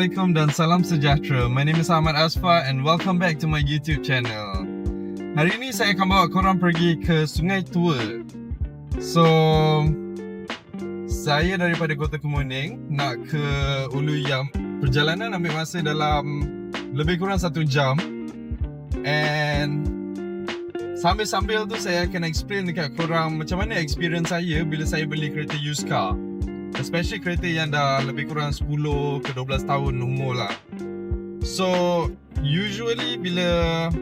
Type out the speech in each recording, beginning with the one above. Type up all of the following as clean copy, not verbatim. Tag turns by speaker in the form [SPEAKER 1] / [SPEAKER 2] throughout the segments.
[SPEAKER 1] Assalamualaikum dan salam sejahtera. My name is Ahmad Asfar and welcome back to my YouTube channel. Hari ini saya akan bawa korang pergi ke Sungai Tua. So, saya daripada Kota Kemuning nak ke Ulu Yam. Perjalanan ambil masa dalam lebih kurang 1 jam. And sambil-sambil tu saya akan explain dekat korang macam mana experience saya bila saya beli kereta used car. Especially kereta yang dah lebih kurang 10 ke 12 tahun umur lah. So usually bila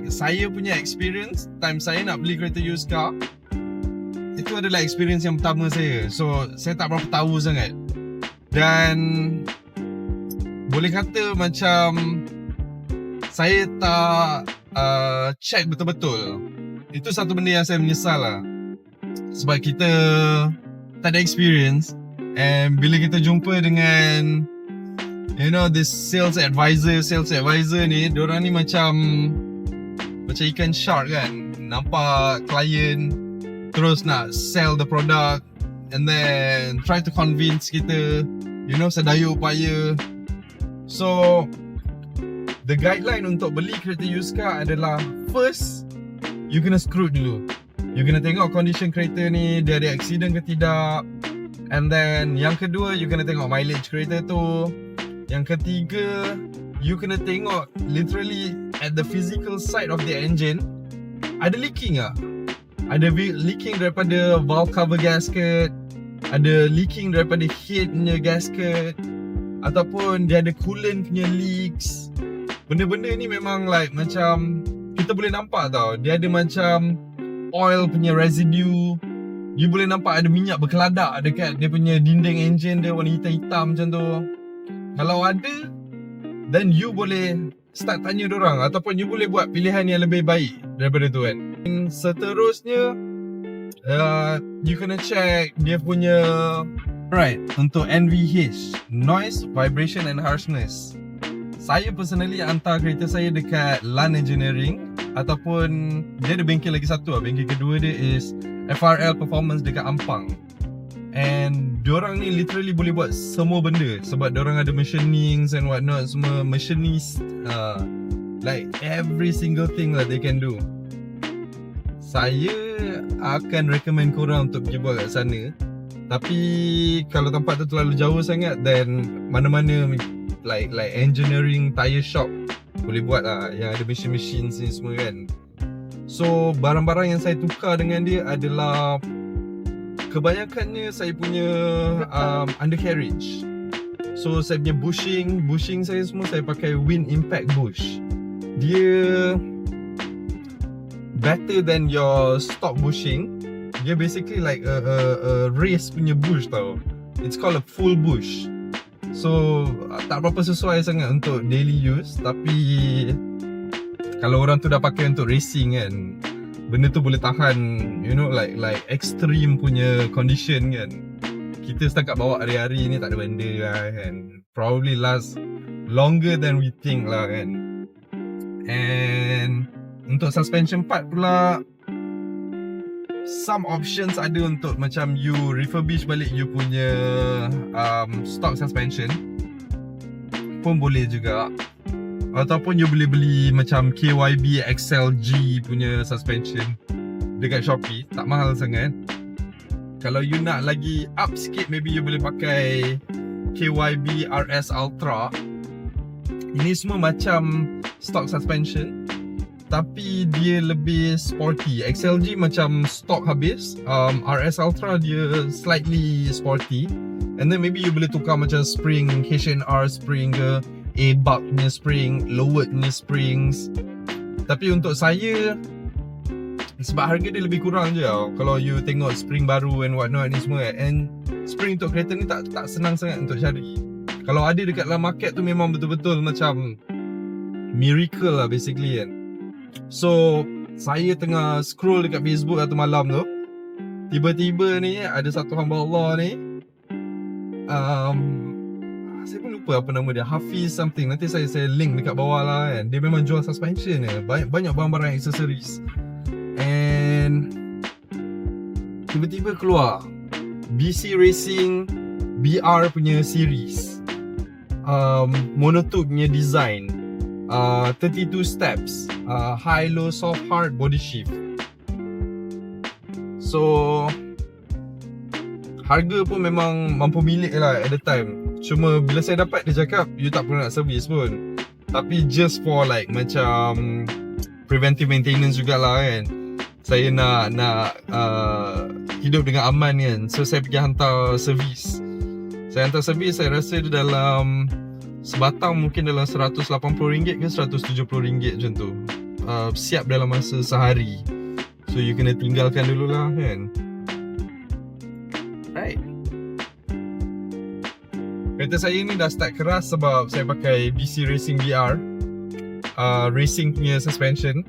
[SPEAKER 1] saya punya experience time saya nak beli kereta used car, itu adalah experience yang pertama saya. So saya tak berapa tahu sangat. Dan boleh kata macam saya tak check betul-betul. Itu satu benda yang saya menyesal lah. Sebab kita tak ada experience. And bila kita jumpa dengan this sales advisor ni, diorang ni macam ikan shark kan. Nampak klien terus nak sell the product and then try to convince kita sedaya upaya. So the guideline untuk beli kereta used car adalah, first, you kena screw dulu. You kena tengok condition kereta ni, dia ada accident ke tidak. And then yang kedua, you kena tengok mileage kereta tu. Yang ketiga, you kena tengok literally at the physical side of the engine, ada leaking tak? Ada leaking daripada valve cover gasket, ada leaking daripada head punya gasket, ataupun dia ada coolant punya leaks. Benda-benda ni memang macam kita boleh nampak tau. Dia ada macam oil punya residue. You boleh nampak ada minyak berkeladak dekat dia punya dinding engine dia, warna hitam-hitam macam tu. Kalau ada, then you boleh start tanya dorang, ataupun you boleh buat pilihan yang lebih baik daripada tu kan. Seterusnya, you kena check dia punya untuk NVH, Noise, Vibration and Harshness. Saya personally hantar kereta saya dekat LAN Engineering, ataupun dia ada bengkel lagi satu lah. Bengkel kedua dia is FRL Performance dekat Ampang. And diorang ni literally boleh buat semua benda, sebab diorang ada machinings and whatnot, semua machinist, every single thing that they can do. Saya akan recommend korang untuk pergi buat kat sana. Tapi kalau tempat tu terlalu jauh sangat, then mana-mana like engineering tire shop boleh buat lah, yang ada mesin-mesin ni semua kan. So barang-barang yang saya tukar dengan dia adalah kebanyakannya saya punya undercarriage. So saya punya bushing saya semua saya pakai Wind Impact Bush. Dia better than your stock bushing. Dia basically like a race punya bush tau. It's called a full bush. So tak berapa sesuai sangat untuk daily use, tapi kalau orang tu dah pakai untuk racing kan, benda tu boleh tahan like extreme punya condition kan. Kita setakat bawa hari-hari ni tak ada benda lah kan. Probably last longer than we think lah kan. And untuk suspension part pula, some options ada untuk macam you refurbish balik you punya stock suspension pun boleh juga. Ataupun you boleh beli macam KYB XLG punya suspension dekat Shopee, tak mahal sangat. Kalau you nak lagi up sikit, maybe you boleh pakai KYB RS Ultra. Ini semua macam stock suspension, tapi dia lebih sporty. XLG macam stock habis, RS Ultra dia slightly sporty. And then maybe you boleh tukar macam spring, H&R spring ke, A-Buck punya spring, lowered punya springs. Tapi untuk saya, sebab harga dia lebih kurang je tau, kalau you tengok spring baru and whatnot ni semua. And spring untuk kereta ni tak senang sangat untuk cari. Kalau ada dekat dalam market tu memang betul-betul macam miracle lah basically kan. So saya tengah scroll dekat Facebook satu malam tu, tiba-tiba ni ada satu hamba Allah ni, saya pun lupa apa nama dia, Hafiz something. Nanti saya link dekat bawah lah kan. Dia memang jual suspension ni, banyak barang-barang accessories. And tiba-tiba keluar BC Racing BR punya series, monotube punya design, 32 steps, high, low, soft, hard body shift. So harga pun memang mampu milik lah at the time. Cuma bila saya dapat, dia cakap you tak perlu nak service pun, tapi just for like macam preventive maintenance jugalah kan. Saya nak hidup dengan aman kan. So saya pergi hantar servis. Saya hantar servis, saya rasa dia dalam sebatang mungkin dalam RM180 ke RM170 macam tu. Siap dalam masa sehari. So you kena tinggalkan dulu lah kan. Right. Kereta saya ni dah start keras sebab saya pakai BC Racing VR, racing punya suspension.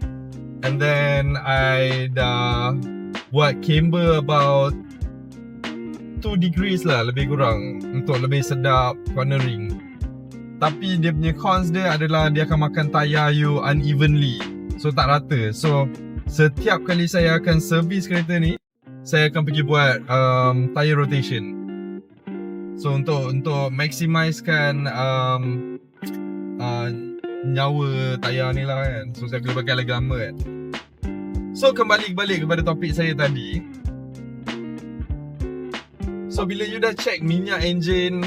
[SPEAKER 1] And then I dah buat camber about 2 degrees lah lebih kurang untuk lebih sedap cornering. Tapi dia punya cons dia adalah dia akan makan tayar you unevenly, so tak rata. So setiap kali saya akan servis kereta ni, saya akan pergi buat tire rotation. So untuk maximizekan nyawa tayar ni lah kan. So saya boleh pakai lagi lama kan. So kembali kepada topik saya tadi. So bila you dah check minyak engine,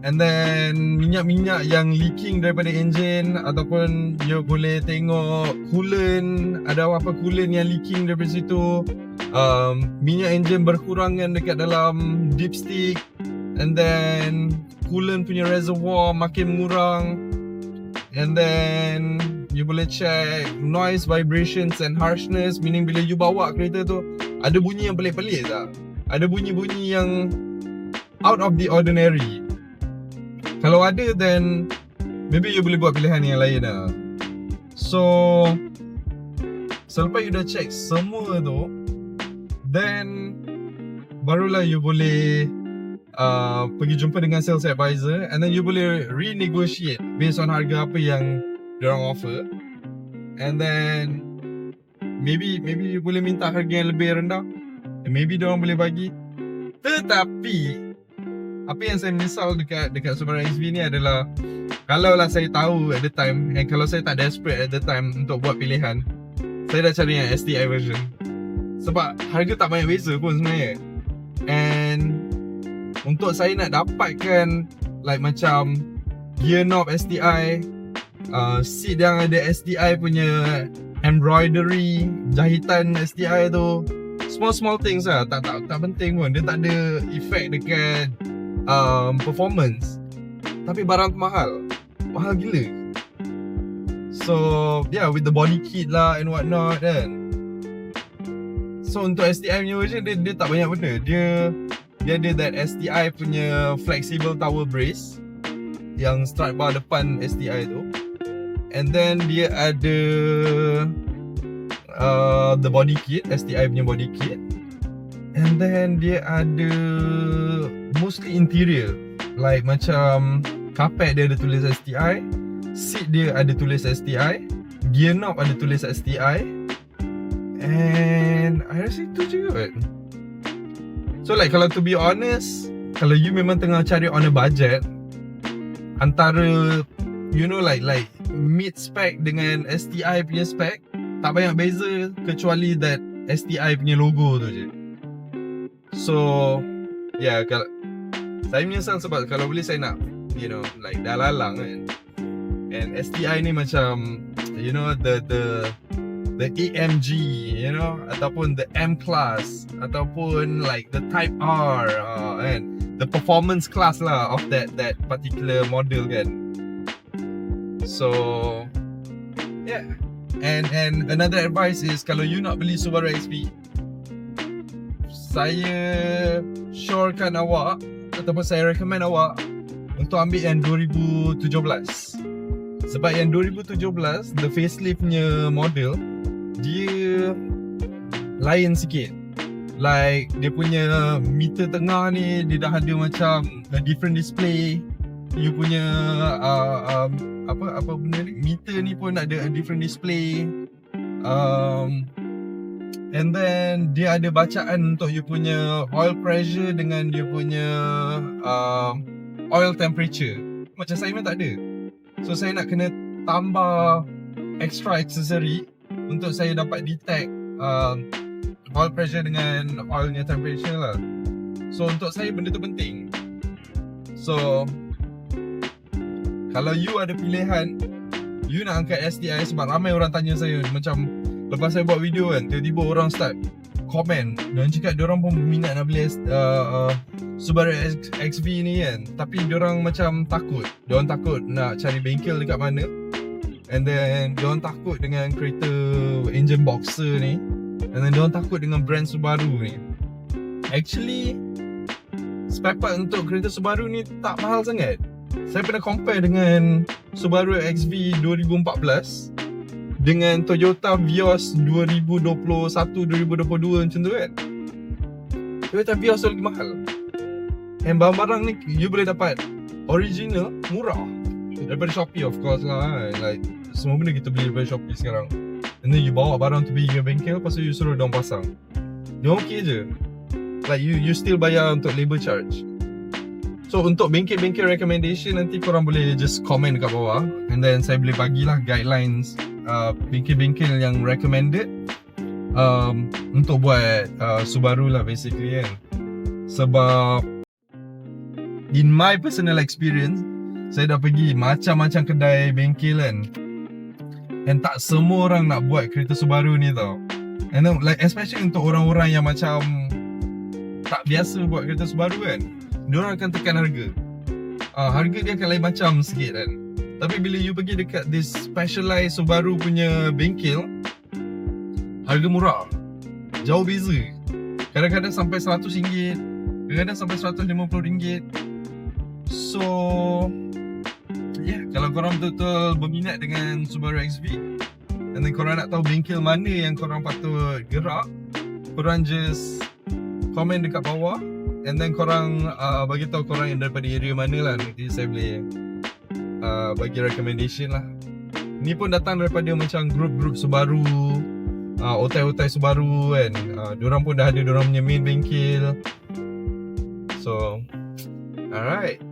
[SPEAKER 1] and then minyak-minyak yang leaking daripada engine, ataupun you boleh tengok coolant, ada apa coolant yang leaking daripada situ, minyak engine berkurangan dekat dalam dipstick, and then coolant punya reservoir makin mengurang, and then you boleh check noise, vibrations and harshness, meaning bila you bawa kereta tu ada bunyi yang pelik-pelik tak? Ada bunyi-bunyi yang out of the ordinary. Kalau ada, then maybe you boleh buat pilihan yang lain lah. So selepas you dah check semua tu, then barulah you boleh pergi jumpa dengan sales advisor, and then you boleh renegotiate based on harga apa yang diorang offer. And then maybe you boleh minta harga yang lebih rendah, and maybe diorang boleh bagi. Tetapi apa yang saya menyesal dekat Subaru XV ni adalah, kalau lah saya tahu at the time, and kalau saya tak desperate at the time untuk buat pilihan, saya dah cari yang STI version. Sebab harga tak banyak beza pun sebenarnya. And untuk saya nak dapatkan like macam gear knob STI, seat yang ada STI punya embroidery, jahitan STI tu, small things lah, tak penting pun. Dia tak ada effect dekat performance, tapi barang tu mahal gila. So yeah, with the body kit lah and whatnot kan. So untuk STI punya version, dia tak banyak benda. Dia ada that STI punya flexible tower brace yang strut bar depan STI tu, and then dia ada the body kit, STI punya body kit, and then dia ada mostly interior, like macam carpet dia ada tulis STI, seat dia ada tulis STI, gear knob ada tulis STI, and I rasa itu je kot. So like kalau to be honest, kalau you memang tengah cari on a budget, antara you know like mid spec dengan STI punya spec tak banyak beza, kecuali that STI punya logo tu je. So yeah, kalau saya menyesal sebab kalau boleh saya nak, you know, like dah lalang kan. And STI ni macam, you know, the AMG, you know, ataupun the M class, ataupun like the Type R, and the performance class lah of that particular model kan. So yeah, and another advice is, kalau you nak beli Subaru XV, saya syorekan awak, ataupun saya recommend awak untuk ambil yang 2017. Sebab yang 2017, the facelift punya model, dia lain sikit. Like dia punya meter tengah ni, dia dah ada macam a different display. You punya apa benda ni, meter ni pun ada a different display. And then dia ada bacaan untuk you punya oil pressure dengan you punya oil temperature. Macam saya memang tak ada. So saya nak kena tambah extra accessory untuk saya dapat detect oil pressure dengan oilnya temperature lah. So untuk saya benda tu penting. So kalau you ada pilihan, you nak angkat STI, sebab ramai orang tanya saya. Macam lepas saya buat video kan, tiba-tiba orang start komen dan cakap diorang pun berminat nak beli Subaru XV ni kan. Tapi diorang macam takut. Diorang takut nak cari bengkel dekat mana. And then diorang takut dengan kereta engine boxer ni. And then diorang takut dengan brand Subaru ni. Actually, spare part untuk kereta Subaru ni tak mahal sangat. Saya pernah compare dengan Subaru XV 2014 dengan Toyota Vios 2021-2022 macam tu kan. Toyota Vios tu lagi mahal. And barang-barang ni you boleh dapat original, murah daripada Shopee of course lah. Like semua benda kita beli daripada Shopee sekarang. And then you bawa barang tu pergi ke bengkel, lepas tu you suruh diorang pasang. Dia okay je. Like you still bayar untuk labor charge. So untuk bengkel-bengkel recommendation, nanti korang boleh just comment dekat bawah. And then saya boleh bagilah guidelines bengkel-bengkel yang recommended untuk buat Subaru lah basically kan. Sebab in my personal experience, saya dah pergi macam-macam kedai bengkel kan, and tak semua orang nak buat kereta Subaru ni tau. And then like especially untuk orang-orang yang macam tak biasa buat kereta Subaru kan, diorang akan tekan harga. Harga dia akan lain macam sikit kan. Tapi bila you pergi dekat this specialized Subaru punya bengkel, harga murah, jauh beza. Kadang-kadang sampai RM100, kadang-kadang sampai RM150. So yeah, kalau korang betul-betul berminat dengan Subaru XV, and then korang nak tahu bengkel mana yang korang patut gerak, korang just komen dekat bawah. And then korang bagi tahu korang yang daripada area mana lah. Nanti saya boleh bagi recommendation lah. Ni pun datang daripada macam grup-grup Subaru, otai-otai Subaru kan. Diorang pun dah ada diorang punya main bengkel. So alright.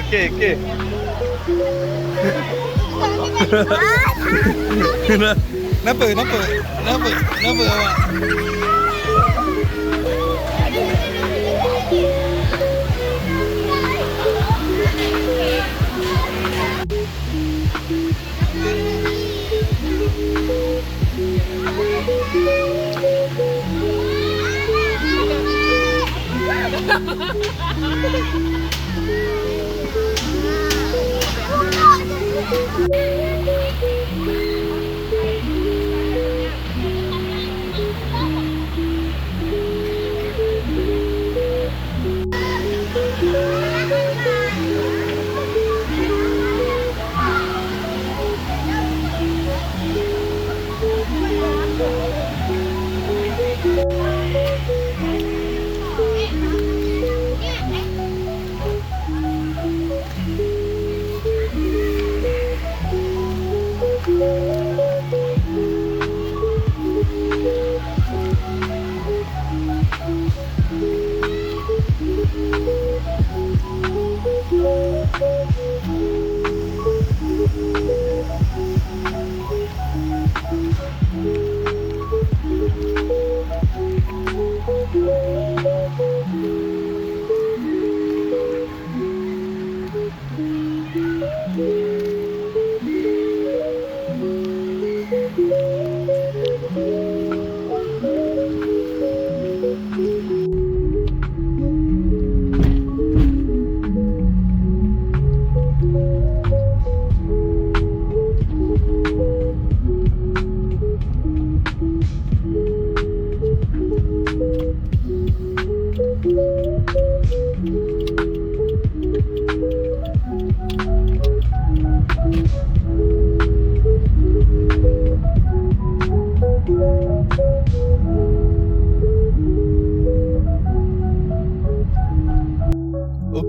[SPEAKER 1] Okay, okay. Kenapa awak?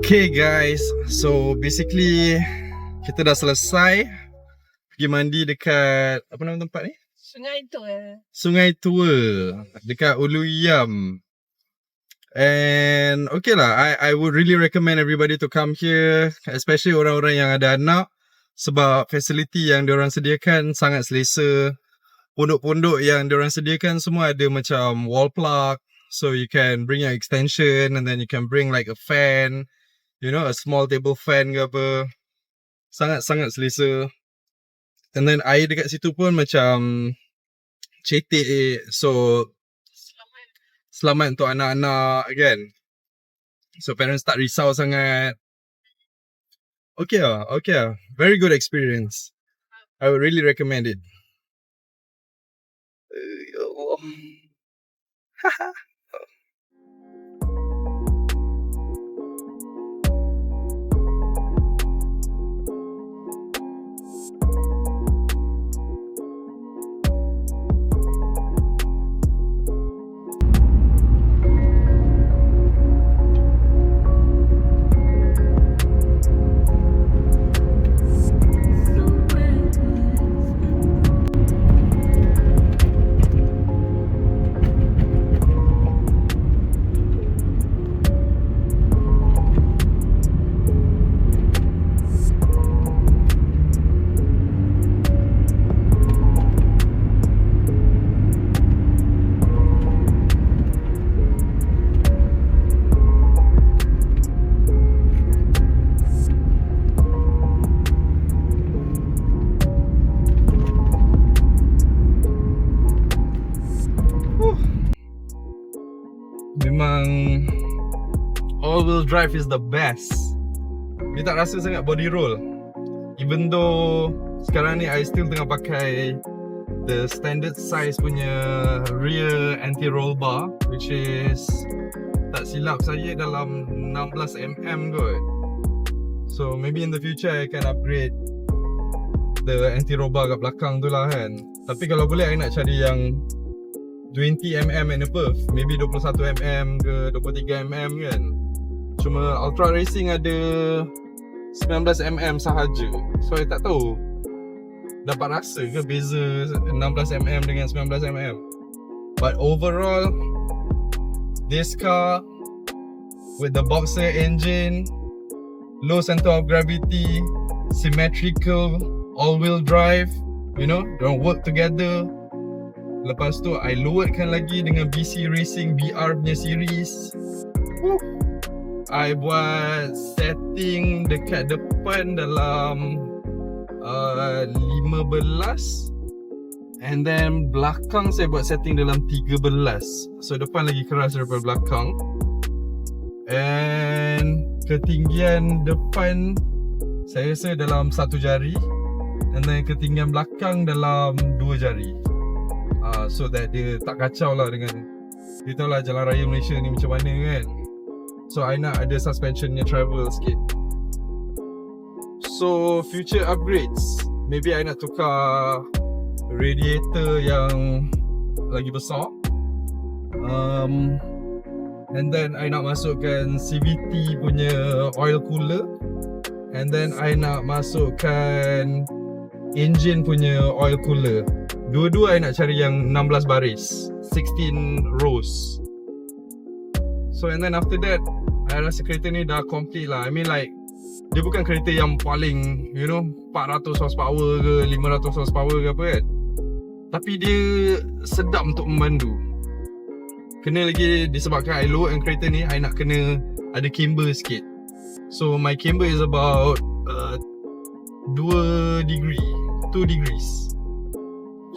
[SPEAKER 1] Okay guys, so basically kita dah selesai pergi mandi dekat apa nama tempat ni? Sungai Tua dekat Ulu Yam. And okay lah, I would really recommend everybody to come here, especially orang-orang yang ada anak, sebab facility yang diorang sediakan sangat selesa. Pondok-pondok yang diorang sediakan semua ada macam wall plug, so you can bring your extension and then you can bring like a fan, you know, a small table fan ke apa. Sangat-sangat selesa. And then air dekat situ pun macam cetek, so selamat untuk anak-anak kan. So parents tak risau sangat. Okay lah. Very good experience. I would really recommend it. Ya Allah. Memang all-wheel drive is the best. Dia tak rasa sangat body roll. Even though sekarang ni I still tengah pakai the standard size punya rear anti-roll bar, which is, tak silap saya, dalam 16mm kot. So maybe in the future I can upgrade the anti-roll bar kat belakang tu lah kan. Tapi kalau boleh I nak cari yang 20mm and above, maybe 21mm ke 23mm kan. Cuma Ultra Racing ada 19mm sahaja. So I tak tahu dapat rasa ke beza 16mm dengan 19mm. But overall, this car with the Boxer engine, low center of gravity, symmetrical, all-wheel drive, you know, don't work together. Lepas tu I loadkan lagi dengan BC Racing BR punya series. I buat setting dekat depan dalam 15, and then belakang saya buat setting dalam 13. So depan lagi keras daripada belakang. And ketinggian depan saya rasa dalam 1 jari, and then ketinggian belakang dalam 2 jari. So that dia tak kacau lah dengan, you tahu lah jalan raya Malaysia ni macam mana kan. So I nak ada suspensionnya travel sikit. So future upgrades, maybe I nak tukar radiator yang lagi besar, and then I nak masukkan CVT punya oil cooler, and then I nak masukkan engine punya oil cooler. Dua-dua I nak cari yang 16 baris, 16 rows. So and then after that, I rasa kereta ni dah complete lah. I mean like, dia bukan kereta yang paling, you know, 400 horsepower ke 500 horsepower ke apa kan, tapi dia sedap untuk memandu. Kena lagi disebabkan I loadkan kereta ni, I nak kena ada camber sikit. So my camber is about 2 degrees.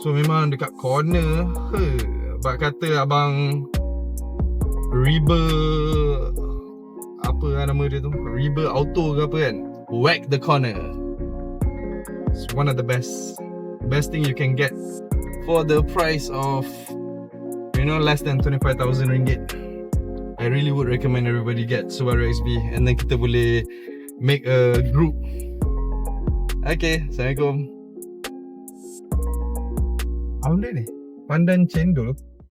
[SPEAKER 1] So memang dekat corner, bak kata abang Reba, apa nama dia tu, Reba Auto ke apa kan, whack the corner. It's one of the best thing you can get for the price of, you know, less than 25,000 ringgit. I really would recommend everybody get Subaru XB, and then kita boleh make a group. Okay, Assalamualaikum. Apa benda ni? Pandan cendol.